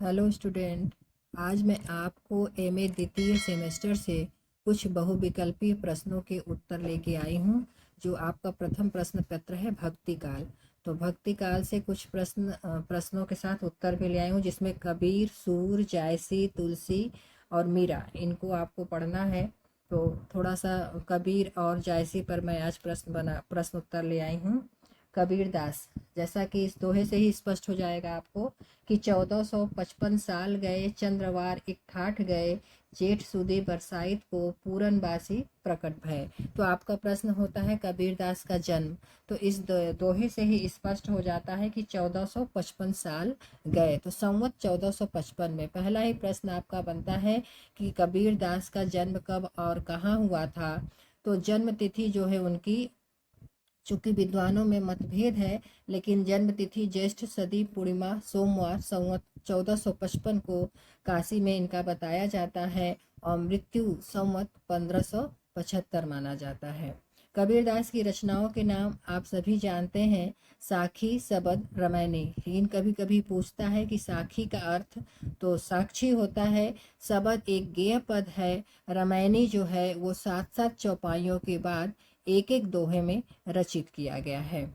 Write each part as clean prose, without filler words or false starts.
Hello student. आज मैं आपको एमए द्वितीय सेमेस्टर से कुछ बहुविकल्पीय प्रश्नों के उत्तर लेके आई हूँ। जो आपका प्रथम प्रश्न पत्र है भक्ति काल, तो भक्ति काल से कुछ प्रश्नों के साथ उत्तर भी ले आई हूँ, जिसमें कबीर, सूर, जायसी, तुलसी और मीरा, इनको आपको पढ़ना है। तो थोड़ा सा कबीर और जायसी पर मैं आज प्रश्न उत्तर ले आई हूँ। कबीरदास, जैसा कि इस दोहे से ही स्पष्ट हो जाएगा आपको कि 1455 साल गए चंद्रवार एक ठाठ गए, जेठ सुदी बरसाइत को पूरनबासी प्रकट भय। तो आपका प्रश्न होता है कबीरदास का जन्म। तो इस दोहे से ही स्पष्ट हो जाता है कि 1455 साल गए, तो संवत 1455 में पहला ही प्रश्न आपका बनता है कि कबीरदास का जन्म कब और कहाँ हुआ था। तो जन्म तिथि जो है उनकी, चूंकि विद्वानों में मतभेद है, लेकिन जन्म तिथि ज्येष्ठ सदी पूर्णिमा सोमवार संवत 1455 को काशी में इनका बताया जाता है और मृत्यु संवत 1575 माना जाता है। कबीरदास की रचनाओं के नाम आप सभी जानते हैं, साखी, सबद, रामायणी। लेकिन कभी कभी पूछता है कि साखी का अर्थ, तो साक्षी होता है, सबद एक गेय पद है, रामायणी जो है वो 7-7 चौपाइयों के बाद एक एक दोहे में रचित किया गया है।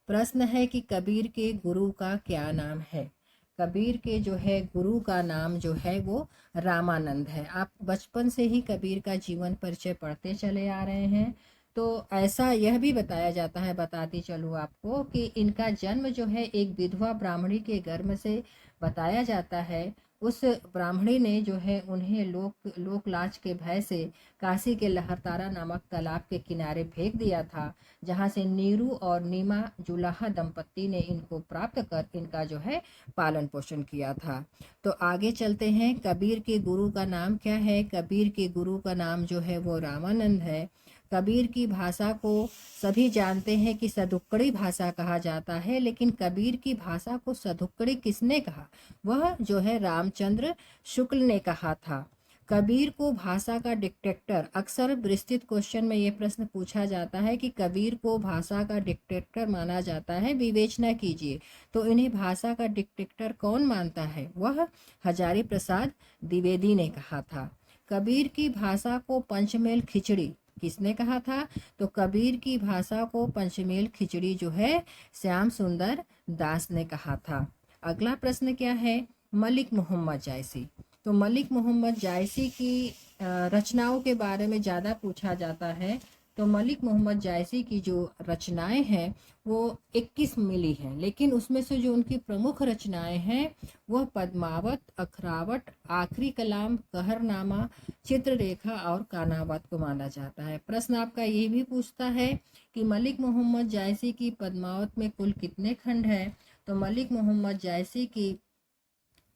प्रश्न है कि कबीर के गुरु का क्या नाम है। कबीर के जो है गुरु का नाम जो है वो रामानंद है। आप बचपन से ही कबीर का जीवन परिचय पढ़ते चले आ रहे हैं। तो ऐसा यह भी बताया जाता है, बताती चलूँ आपको, कि इनका जन्म जो है एक विधवा ब्राह्मणी के गर्भ से बताया जाता है। उस ब्राह्मणी ने जो है उन्हें लोक लाज के भय से काशी के लहरतारा नामक तालाब के किनारे फेंक दिया था, जहां से नीरू और नीमा जुलाहा दंपत्ति ने इनको प्राप्त कर इनका जो है पालन पोषण किया था। तो आगे चलते हैं, कबीर के गुरु का नाम क्या है। कबीर के गुरु का नाम जो है वो रामानंद है। कबीर की भाषा को सभी जानते हैं कि सदुक्कड़ी भाषा कहा जाता है, लेकिन कबीर की भाषा को सदुक्कड़ी किसने कहा? वह जो है रामचंद्र शुक्ल ने कहा था। कबीर को भाषा का डिक्टेटर, अक्सर विस्तृत क्वेश्चन में ये प्रश्न पूछा जाता है कि कबीर को भाषा का डिक्टेटर माना जाता है, विवेचना कीजिए। तो इन्हें भाषा का डिक्टेटर कौन मानता है? वह हजारी प्रसाद द्विवेदी ने कहा था। कबीर की भाषा को पंचमेल खिचड़ी किसने कहा था? तो कबीर की भाषा को पंचमेल खिचड़ी जो है श्याम सुंदर दास ने कहा था। अगला प्रश्न क्या है? मलिक मोहम्मद जायसी। तो मलिक मोहम्मद जायसी की रचनाओं के बारे में ज़्यादा पूछा जाता है। तो मलिक मोहम्मद जायसी की जो रचनाएं हैं वो 21 मिली हैं, लेकिन उसमें से जो उनकी प्रमुख रचनाएं हैं वह पद्मावत, अखरावट, आखिरी कलाम, कहरनामा, चित्ररेखा और कानावत को माना जाता है। प्रश्न आपका ये भी पूछता है कि मलिक मोहम्मद जायसी की पद्मावत में कुल कितने खंड है। तो मलिक मोहम्मद जायसी की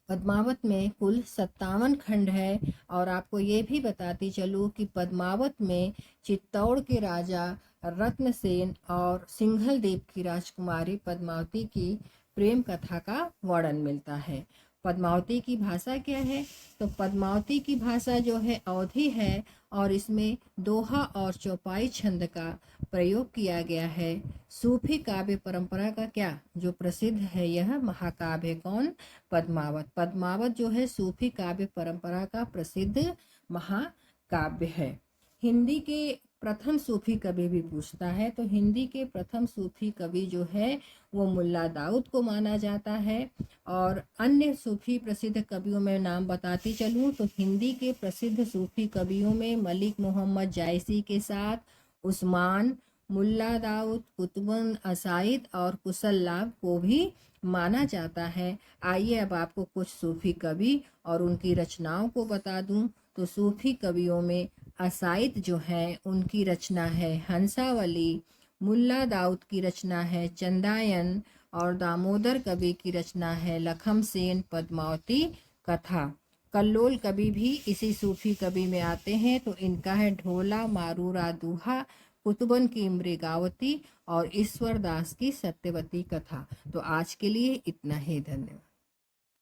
पद्मावत में कुल 57 खंड है। और आपको ये भी बताती चलूँ कि पद्मावत में चित्तौड़ के राजा रत्नसेन और सिंघल देव की राजकुमारी पद्मावती की प्रेम कथा का वर्णन मिलता है। पद्मावती की भाषा क्या है? तो पद्मावती की भाषा जो है अवधी है, और इसमें दोहा और चौपाई छंद का प्रयोग किया गया है। सूफी काव्य परंपरा का क्या जो प्रसिद्ध है, यह महाकाव्य है। कौन? पद्मावत। पद्मावत जो है सूफी काव्य परंपरा का प्रसिद्ध महाकाव्य है। हिंदी के प्रथम सूफी कवि भी पूछता है। तो हिंदी के प्रथम सूफी कवि जो है वो मुल्ला दाऊद को माना जाता है। और अन्य सूफी प्रसिद्ध कवियों में नाम बताती चलूँ तो हिंदी के प्रसिद्ध सूफी कवियों में मलिक मोहम्मद जायसी के साथ उस्मान, मुल्ला दाऊद, कुतुबुन असाइद और कुसल्लाब को भी माना जाता है। आइए अब आपको कुछ सूफी कवि और उनकी रचनाओं को बता दूं। तो सूफी कवियों में असाइद जो है उनकी रचना है हंसावली, मुल्ला दाऊद की रचना है चंदायन, और दामोदर कवि की रचना है लखम सेन पद्मावती कथा। कल्लोल कवि भी इसी सूफी कवि में आते हैं। तो इनका है ढोला मारूरा दूहा, कुतुबन की मृगावती और ईश्वर दास की सत्यवती कथा। तो आज के लिए इतना ही, धन्यवाद।